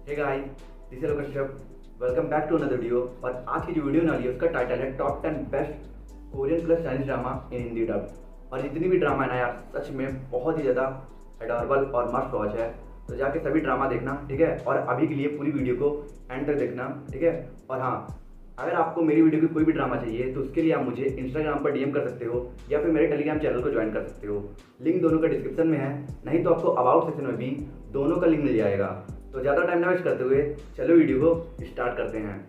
Hey guys, this is Kashyap. Welcome back to another video. और आज की जो वीडियो वाली है उसका टाइटल है top 10 best Korean plus Chinese drama इन हिंदी डब। और जितनी भी ड्रामा है ना यार, सच में बहुत ही ज़्यादा एडोरेबल और मस्ट वॉच है। तो जाके सभी ड्रामा देखना, ठीक है। और अभी के लिए पूरी वीडियो को एंड तक देखना, ठीक है। और हाँ, अगर आपको मेरी वीडियो की कोई भी ड्रामा चाहिए तो उसके लिए आप मुझे इंस्टाग्राम पर डीएम कर सकते हो या फिर मेरे टेलीग्राम चैनल को ज्वाइन कर सकते हो। लिंक दोनों का डिस्क्रिप्शन में है, नहीं तो आपको अबाउट सेक्शन में भी दोनों का लिंक मिल जाएगा। तो ज़्यादा टाइम ना वेस्ट करते हुए चलो वीडियो को स्टार्ट करते हैं।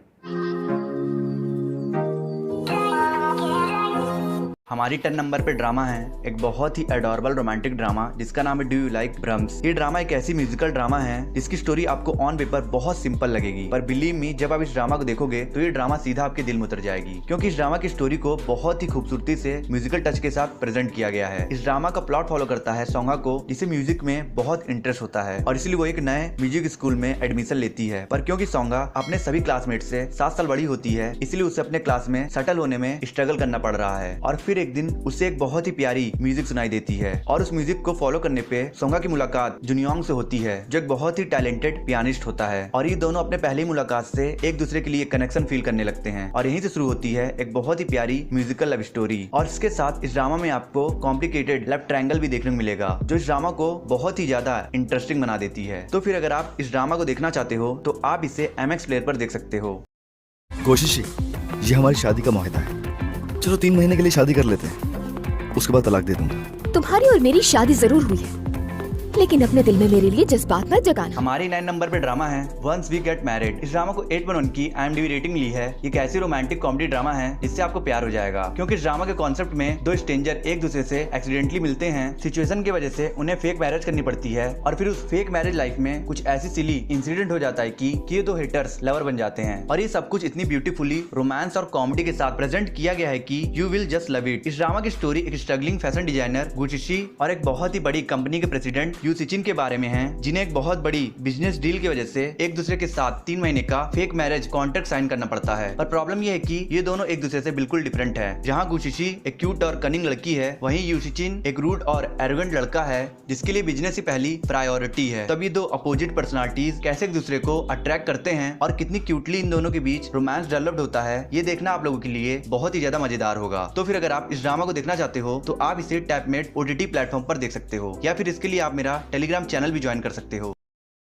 हमारी 10 नंबर पे ड्रामा है एक बहुत ही एडोरेबल रोमांटिक ड्रामा जिसका नाम है डू यू लाइक ब्रम्स। ये ड्रामा एक ऐसी म्यूजिकल ड्रामा है जिसकी स्टोरी आपको ऑन पेपर बहुत सिंपल लगेगी, पर बिलीव मी जब आप इस ड्रामा को देखोगे तो ये ड्रामा सीधा आपके दिल में उतर जाएगी, क्योंकि इस ड्रामा की स्टोरी को बहुत ही खूबसूरती से म्यूजिकल टच के साथ प्रेजेंट किया गया है। इस ड्रामा का प्लॉट फॉलो करता है सोंगा को, जिसे म्यूजिक में बहुत इंटरेस्ट होता है और इसलिए वो एक नए म्यूजिक स्कूल में एडमिशन लेती है। पर क्योंकि सोंगा अपने सभी क्लासमेट से 7 साल बड़ी होती है, इसलिए उसे अपने क्लास में सेटल होने में स्ट्रगल करना पड़ रहा है। और फिर एक दिन उसे एक बहुत ही प्यारी म्यूजिक सुनाई देती है और उस म्यूजिक को फॉलो करने पे सोंगा की मुलाकात जुनियोंग से होती है, जो एक बहुत ही टैलेंटेड पियानिस्ट होता है। और ये दोनों अपने पहली मुलाकात से एक दूसरे के लिए कनेक्शन फील करने लगते हैं और यहीं से शुरू होती है एक बहुत ही प्यारी म्यूजिकल लव स्टोरी। और इसके साथ इस ड्रामा में आपको कॉम्प्लिकेटेड लव ट्रायंगल भी देखने को मिलेगा, जो इस ड्रामा को बहुत ही ज्यादा इंटरेस्टिंग बना देती है। तो फिर अगर आप इस ड्रामा को देखना चाहते हो तो आप इसे MX प्लेयर पर देख सकते हो। कोशिश ये हमारी शादी का मुआहदा है। चलो 3 महीने के लिए शादी कर लेते हैं, उसके बाद तलाक दे दूंगा। तुम्हारी और मेरी शादी जरूर हुई है, लेकिन अपने दिल में मेरे लिए जज्बात मत जगाना। हमारी 9 नंबर पे ड्रामा है वंस वी गेट मैरिड। इस ड्रामा को 8.1 की IMDb रेटिंग ली है। ये एक ऐसी रोमांटिक कॉमेडी ड्रामा है जिससे आपको प्यार हो जाएगा, क्योंकि इस ड्रामा के कॉन्सेप्ट में दो स्ट्रेंजर एक दूसरे से एक्सीडेंटली मिलते हैं। सिचुएशन की वजह से उन्हें फेक मैरिज करनी पड़ती है और फिर उस फेक मैरिज लाइफ में कुछ ऐसी सिली इंसिडेंट हो जाता है कि ये दो हेटर्स लवर बन जाते हैं। और ये सब कुछ इतनी ब्यूटीफुली रोमांस और कॉमेडी के साथ प्रेजेंट किया गया है कि you will just love it. इस ड्रामा की स्टोरी एक स्ट्रगलिंग फैशन डिजाइनर गुचिशी और एक बहुत ही बड़ी कंपनी के प्रेसिडेंट यू सिचिन के बारे में हैं, जिन्हें एक बहुत बड़ी बिजनेस डील की वजह से एक दूसरे के साथ 3 महीने का फेक मैरिज कॉन्ट्रैक्ट साइन करना पड़ता है। पर प्रॉब्लम यह है कि ये दोनों एक दूसरे से बिल्कुल डिफरेंट है। जहाँ गुचिशी एक क्यूट और कनिंग लड़की है, वहीं यूशिचिन एक रूड और एरोगेंट लड़का है जिसके लिए बिजनेस ही पहली प्रायोरिटी है। तब ये दो अपोजिट पर्सनालिटीज कैसे एक दूसरे को अट्रैक्ट करते हैं और कितनी क्यूटली इन दोनों के बीच रोमांस डेवलप्ड होता है, ये देखना आप लोगों के लिए बहुत ही ज्यादा मजेदार होगा। तो फिर अगर आप इस ड्रामा को देखना चाहते हो तो आप इसे टैपमेट OTT प्लेटफॉर्म पर देख सकते हो, या फिर इसके लिए आप मेरा टेलीग्राम चैनल भी ज्वाइन कर सकते हो।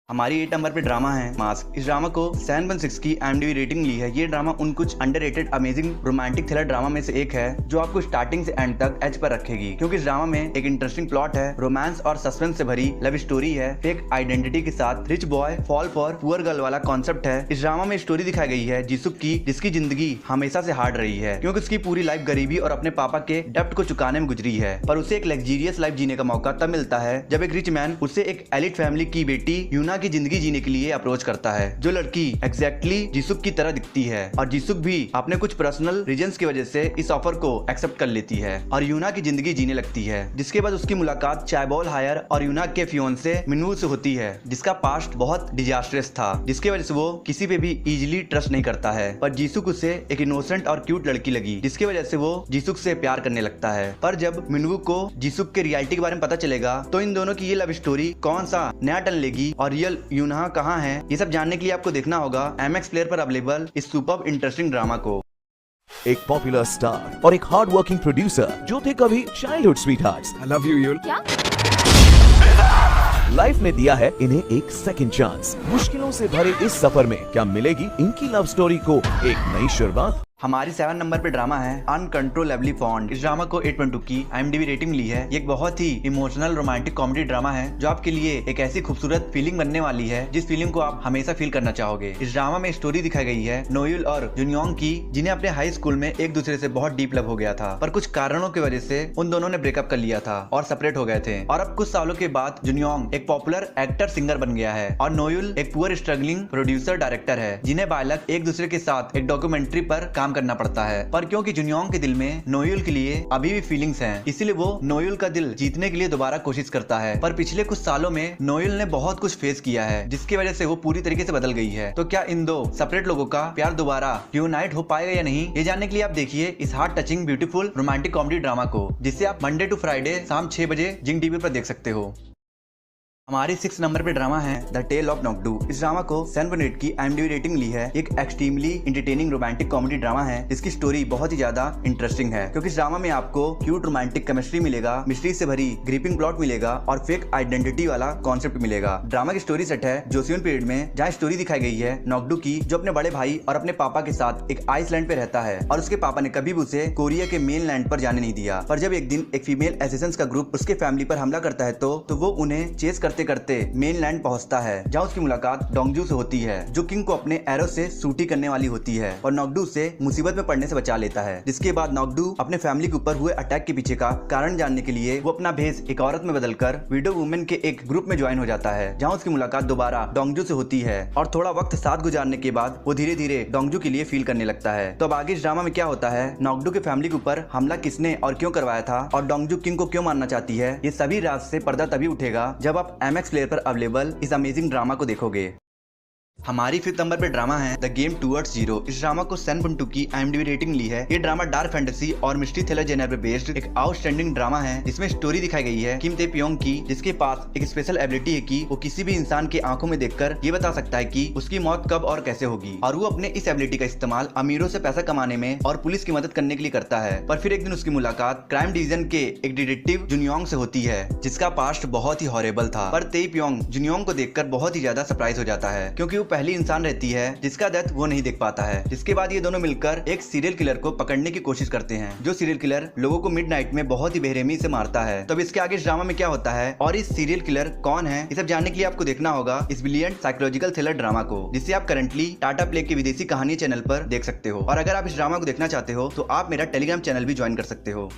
हमारी 8 नंबर पे ड्रामा है मास्क। इस ड्रामा को 7.6 की IMDb रेटिंग ली है। ये ड्रामा उन कुछ underrated amazing romantic thriller drama में से एक है जो आपको स्टार्टिंग से एंड तक एज पर रखेगी, क्योंकि इस ड्रामा में एक इंटरेस्टिंग प्लॉट है, रोमांस और सस्पेंस से भरी लव स्टोरी है, फेक आइडेंटिटी के साथ rich boy fall for poor girl वाला कॉन्सेप्ट है। इस ड्रामा में स्टोरी दिखाई गई है जिसुक की, जिसकी जिंदगी हमेशा से हार्ड रही है, क्योंकि उसकी पूरी लाइफ गरीबी और अपने पापा के डेप्ट को चुकाने में गुजरी है। पर उसे एक लग्जरियस लाइफ जीने का मौका तब मिलता है जब एक रिच मैन उसे एक एलिट फैमिली की बेटी यूना की जिंदगी जीने के लिए अप्रोच करता है, जो लड़की एग्जैक्टली जिसुक की तरह दिखती है। और जिसुक भी अपने कुछ पर्सनल रीजंस की वजह से इस ऑफर को एक्सेप्ट कर लेती है और यूना की जिंदगी जीने लगती है। जिसके बाद उसकी मुलाकात चायबॉल हायर और यूना के फियोंसे मिनवू से होती है, जिसका पास्ट बहुत डिजास्टरस था, जिसकी वजह से वो किसी पे भी इजीली ट्रस्ट नहीं करता है। पर जिसुक उसे एक इनोसेंट और क्यूट लड़की लगी, जिसकी वजह से वो जिसुक से प्यार करने लगता है। पर जब मिनवू को जिसुक के रियलिटी के बारे में पता चलेगा तो इन दोनों की ये लव स्टोरी कौन सा नया टर्न लेगी और रियल यूना कहाँ है, ये सब जानने के लिए आपको देखना होगा MX प्लेयर पर अवेलेबल इस सुपर इंटरेस्टिंग ड्रामा को। एक पॉपुलर स्टार और एक हार्ड वर्किंग प्रोड्यूसर जो थे कभी childhood स्वीटहार्ट्स। I love you you'll. क्या? लाइफ ने दिया है इन्हें एक सेकंड चांस। मुश्किलों से भरे इस सफर में क्या मिलेगी इनकी लव स्टोरी को एक नई शुरुआत। हमारी 7 नंबर पे ड्रामा है अनकंट्रोलेबली फॉन्ड। इस ड्रामा को 8.2 की IMDb रेटिंग ली है। ये एक बहुत ही इमोशनल रोमांटिक कॉमेडी ड्रामा है जो आपके लिए एक ऐसी खूबसूरत फीलिंग बनने वाली है जिस फीलिंग को आप हमेशा फील करना चाहोगे। इस ड्रामा में स्टोरी दिखाई गई है नोयुल और जुनियोंग की, जिन्हें अपने हाई स्कूल में एक दूसरे से बहुत डीप लव हो गया था, पर कुछ कारणों की वजह से उन दोनों ने ब्रेकअप कर लिया था और सेपरेट हो गए थे। और अब कुछ सालों के बाद जुनियोंग एक पॉपुलर एक्टर सिंगर बन गया है और नोयुल एक पुअर स्ट्रगलिंग प्रोड्यूसर डायरेक्टर है, जिन्हें बालक एक दूसरे के साथ एक डॉक्यूमेंट्री पर काम करना पड़ता है। पर क्योंकि जुनियोंग के दिल में नोयुल के लिए अभी भी फीलिंग्स हैं, इसीलिए वो नोयुल का दिल जीतने के लिए दोबारा कोशिश करता है। पर पिछले कुछ सालों में नोयुल ने बहुत कुछ फेस किया है, जिसकी वजह से वो पूरी तरीके से बदल गई है। तो क्या इन दो सेपरेट लोगों का प्यार दोबारा यूनाइट हो पाएगा या नहीं, ये जानने के लिए आप देखिए इस heart touching beautiful romantic comedy drama को, जिसे आप मंडे टू फ्राइडे शाम 6 बजे जिंग टीवी पर देख सकते हो। हमारी 6 नंबर पे ड्रामा है द टेल ऑफ नॉकडू। इस ड्रामा को 7.8 की IMDb रेटिंग ली है। एक extremely entertaining romantic comedy drama है। इसकी स्टोरी बहुत ही ज्यादा इंटरेस्टिंग है क्योंकि इस ड्रामा में आपको क्यूट रोमांटिक केमिस्ट्री मिलेगा, मिस्ट्री से भरी ग्रिपिंग प्लॉट मिलेगा और फेक आइडेंटिटी वाला कॉन्सेप्ट मिलेगा। ड्रामा की स्टोरी सेट है जोसियन पीरियड में, जहाँ स्टोरी दिखाई गई है नॉकडू की, जो अपने बड़े भाई और अपने पापा के साथ एक आइसलैंड पे रहता है और उसके पापा ने कभी भी उसे कोरिया के मेन लैंड पर जाने नहीं दिया। पर जब एक दिन एक फीमेल एसेसिन्स का ग्रुप उसके फैमिली पर हमला करता है तो वो उन्हें चेस करते करते मेन लैंड पहुंचता है, जहाँ उसकी मुलाकात डोंगजू से होती है, जो किंग को अपने एरो से शूटी करने वाली होती है और नॉकडू से मुसीबत में पड़ने से बचा लेता है। जिसके बाद नॉकडू अपने फैमिली के ऊपर हुए अटैक के पीछे का कारण जानने के लिए वो अपना भेष एक औरत में बदलकर विडो वुमेन के एक ग्रुप में ज्वाइन हो जाता है, जहाँ उसकी मुलाकात दोबारा डोंगजू से होती है और थोड़ा वक्त साथ गुजारने के बाद वो धीरे धीरे डोंगजू के लिए फील करने लगता है। तो अब आगे इस ड्रामा में क्या होता है, नॉकडू के फैमिली के ऊपर हमला किसने और क्यों करवाया था और डोंगजू किंग को क्यों मारना चाहती है, ये सभी राज से पर्दा तभी उठेगा जब आप MX प्लेयर पर अवेलेबल इस अमेजिंग ड्रामा को देखोगे। हमारी 5th नंबर पे ड्रामा है द गेम टूवर्ड्स जीरो। इस ड्रामा को 7.2 की IMDb रेटिंग ली है। ये ड्रामा डार्क फैंटेसी और मिस्ट्री थ्रिलर जेनर पे बेस्ड एक आउटस्टैंडिंग ड्रामा है, जिसमें स्टोरी दिखाई गई है किम ताe-pyong की, जिसके पास एक स्पेशल एबिलिटी है कि वो किसी भी इंसान के आंखों में देखकर ये बता सकता है कि उसकी मौत कब और कैसे होगी और वो अपने इस एबिलिटी का इस्तेमाल अमीरों से पैसा कमाने में और पुलिस की मदद करने के लिए करता है। पर फिर एक दिन उसकी मुलाकात क्राइम डिवीजन के एक डिटेक्टिव जुनियोंग से होती है, जिसका पास्ट बहुत ही हॉरेबल था। पर ताe-pyong जुनियोंग को देखकर बहुत ही ज्यादा सरप्राइज हो जाता है क्योंकि वो पहली इंसान रहती है जिसका डेथ वो नहीं देख पाता है। जिसके बाद ये दोनों मिलकर एक सीरियल किलर को पकड़ने की कोशिश करते हैं, जो सीरियल किलर लोगों को मिडनाइट में बहुत ही बेरहमी से मारता है। तो अब इसके आगे इस ड्रामा में क्या होता है और इस सीरियल किलर कौन है, ये सब जानने के लिए आपको देखना होगा इस ब्रिलियंट साइकोलॉजिकल थ्रिलर ड्रामा को, जिसे आप करंटली टाटा प्ले के विदेशी कहानी चैनल पर देख सकते हो। और अगर आप इस ड्रामा को देखना चाहते हो तो आप मेरा टेलीग्राम चैनल भी ज्वाइन कर सकते हो।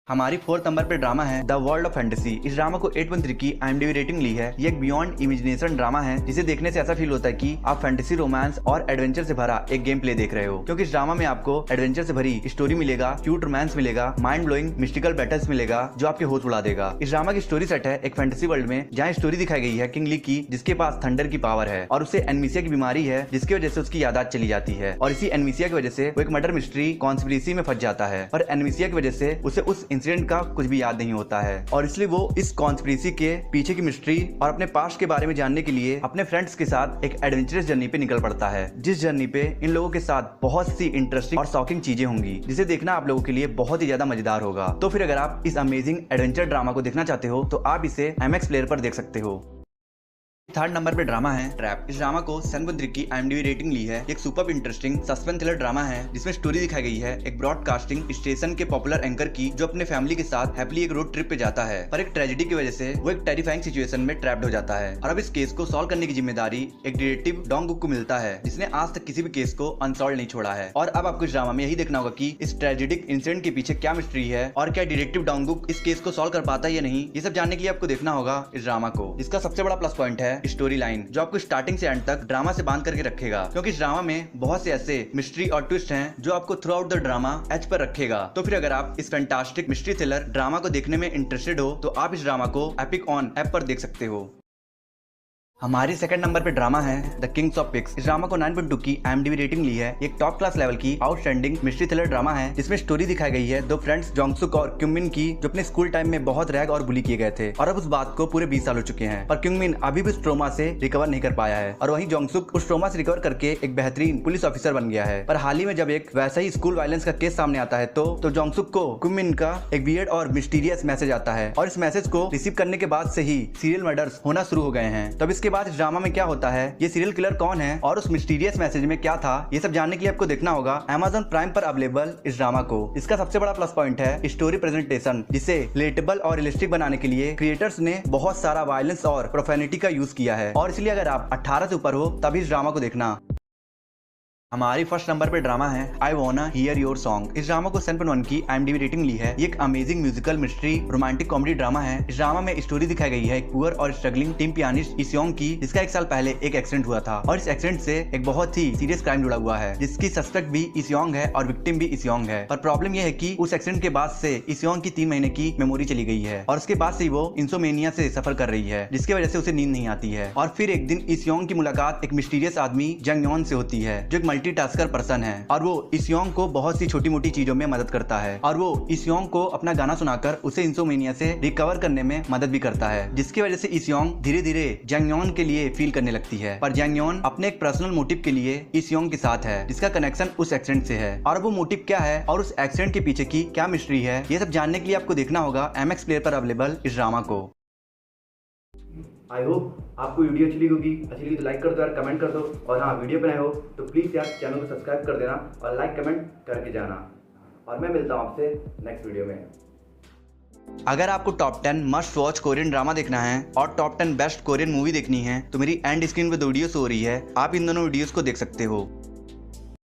हमारी 4th नंबर पे ड्रामा है द वर्ल्ड ऑफ फैंटेसी। इस ड्रामा को 8.3 की IMDb रेटिंग ली है। ये एक बियॉन्ड इमेजिनेशन ड्रामा है, जिसे देखने से ऐसा फील होता है कि आप फैंटेसी, रोमांस और एडवेंचर से भरा एक गेम प्ले देख रहे हो, क्योंकि इस ड्रामा में आपको एडवेंचर से भरी स्टोरी मिलेगा, क्यूट रोमांस मिलेगा, माइंड ब्लोइंग मिस्टिकल बैटल्स मिलेगा जो आपके होश उड़ा देगा। इस ड्रामा की स्टोरी सेट है एक फैंटेसी वर्ल्ड में, जहाँ स्टोरी दिखाई गई है किंग ली की, जिसके पास थंडर की पावर है और उसे एनमीसिया की बीमारी है, जिसकी वजह से उसकी यादाश्त चली जाती है और इसी एनमीसिया की वजह से वो एक मर्डर मिस्ट्री कॉन्स्पिरेसी में फंस जाता है। और एनमीसिया की वजह से उसे उस इंसिडेंट का कुछ याद नहीं होता है और इसलिए वो इस कॉन्स्पिरेसी के पीछे की मिस्ट्री और अपने पास्ट के बारे में जानने के लिए अपने फ्रेंड्स के साथ एक एडवेंचरस जर्नी पे निकल पड़ता है, जिस जर्नी पे इन लोगों के साथ बहुत सी इंटरेस्टिंग और शॉकिंग चीजें होंगी, जिसे देखना आप लोगों के लिए बहुत ही ज्यादा मजेदार होगा। तो फिर अगर आप इस अमेजिंग एडवेंचर ड्रामा को देखना चाहते हो तो आप इसे MX प्लेयर पर देख सकते हो। 3rd नंबर पे ड्रामा है ट्रैप। इस ड्रामा को 7.3 की IMDb रेटिंग ली है। एक super interesting suspense thriller drama है, जिसमें स्टोरी दिखाई गई है एक ब्रॉडकास्टिंग स्टेशन के पॉपुलर एंकर की, जो अपने फैमिली के साथ हैप्पीली एक रोड ट्रिप पे जाता है, पर एक ट्रेजेडी की वजह से वो एक टेरिफाइंग सिचुएशन में ट्रैप्ड हो जाता है। और अब इस केस को सॉल्व करने की जिम्मेदारी एक डिटेक्टिव डोंगगुक को मिलता है, जिसने आज तक किसी भी केस को अनसॉल्व नहीं छोड़ा है। और अब आपको इस ड्रामा में यही देखना होगा कि इस ट्रेजेडिक इंसिडेंट के पीछे क्या मिस्ट्री है और क्या डिटेक्टिव डोंगगुक इस केस को सॉल्व कर पाता है या नहीं। ये सब जानने के लिए आपको देखना होगा इस ड्रामा को। इसका सबसे बड़ा प्लस पॉइंट है स्टोरी लाइन, जो आपको स्टार्टिंग से एंड तक ड्रामा से बांध करके रखेगा, क्योंकि इस ड्रामा में बहुत से ऐसे मिस्ट्री और ट्विस्ट हैं जो आपको throughout the drama edge पर रखेगा। तो फिर अगर आप इस फैंटास्टिक मिस्ट्री थ्रिलर ड्रामा को देखने में इंटरेस्टेड हो तो आप इस ड्रामा को एपिक ऑन ऐप पर देख सकते हो। हमारी 2nd नंबर पे ड्रामा है द किंग्स ऑफ पिग्स। इस ड्रामा को 9.2 की IMDb रेटिंग ली है। एक टॉप क्लास लेवल की आउटस्टैंडिंग मिस्ट्री थ्रिलर ड्रामा है, जिसमें स्टोरी दिखाई गई है दो फ्रेंड्स जोंगसुक और क्योंगमिन की, जो अपने स्कूल टाइम में बहुत रैग और बुली किए गए थे और अब उस बात को पूरे 20 साल हो चुके हैं, पर क्योंगमिन अभी भी उस ट्रोमा से रिकवर नहीं कर पाया है और वहीं जोंगसुक उस ट्रोमा से रिकवर करके एक बेहतरीन पुलिस ऑफिसर बन गया है। पर हाल ही में जब एक वैसा ही स्कूल वायलेंस का केस सामने आता है तो जोंगसुक को क्योंगमिन का एक वियर्ड और मिस्टीरियस मैसेज आता है और इस मैसेज को रिसीव करने के बाद से ही सीरियल मर्डर्स होना शुरू हो गए हैं। तब इसके बाद इस ड्रामा में क्या होता है, ये सीरियल किलर कौन है और उस मिस्टीरियस मैसेज में क्या था, ये सब जानने के लिए आपको देखना होगा Amazon प्राइम पर अवेलेबल इस ड्रामा को। इसका सबसे बड़ा प्लस पॉइंट है स्टोरी प्रेजेंटेशन, जिसे रिलेटेबल और रियलिस्टिक बनाने के लिए क्रिएटर्स ने बहुत सारा वायलेंस और प्रोफेनिटी का यूज किया है और इसलिए अगर आप 18 से ऊपर हो तभी इस ड्रामा को देखना। हमारी 1st नंबर पे ड्रामा है आई वांना हियर योर सॉन्ग। इस ड्रामा को 7.1 की IMDb रेटिंग ली है। ये एक amazing musical mystery romantic comedy drama है। इस ड्रामा में स्टोरी दिखाई गई है एक पुअर और स्ट्रगलिंग टीम पियानिस्ट इसियोंग की, जिसका 1 साल पहले एक एक्सीडेंट हुआ था और इस एक्सीडेंट से एक बहुत ही सीरियस क्राइम जुड़ा हुआ है, जिसकी सस्पेक्ट भी इसियोंग है और विक्टिम भी इसियोंग है। पर प्रॉब्लम यह है कि उस एक्सीडेंट के बाद से इसियोंग की 3 महीने की मेमोरी चली गई है और उसके बाद से वो इंसोमेनिया से सफर कर रही है, जिसकी वजह से उसे नींद नहीं आती है। और फिर एक दिन इसियोंग की मुलाकात एक मिस्टीरियस आदमी जंगयोन से होती है, जो एक मल्टीटास्कर पर्सन है और वो इसियोंग को बहुत सी छोटी मोटी चीजों में मदद करता है और वो इसियोंग को अपना गाना सुनाकर उसे इंसोमेनिया से रिकवर करने में मदद भी करता है, जिसकी वजह से इसियोंग धीरे धीरे जैंगयोन के लिए फील करने लगती है। पर जैंगयोन अपने एक पर्सनल मोटिव के लिए इसियोंग के साथ है, जिसका कनेक्शन उस एक्सीडेंट से है। और वो मोटिव क्या है और उस एक्सीडेंट के पीछे की क्या मिस्ट्री है, ये सब जानने के लिए आपको देखना होगा MX प्लेयर पर अवेलेबल इस ड्रामा को। आई होप आपको वीडियो अच्छी लगी होगी। अच्छी लगी तो लाइक कर दो यार, कमेंट कर दो, और हाँ वीडियो पे नए हो तो प्लीज़ यार चैनल को सब्सक्राइब कर देना और लाइक कमेंट करके जाना। और मैं मिलता हूँ आपसे नेक्स्ट वीडियो में। अगर आपको top 10 must watch Korean drama देखना है और टॉप 10 बेस्ट कोरियन मूवी देखनी है तो मेरी एंड स्क्रीन पे 2 वीडियोस हो रही है, आप इन दोनों वीडियोस को देख सकते हो।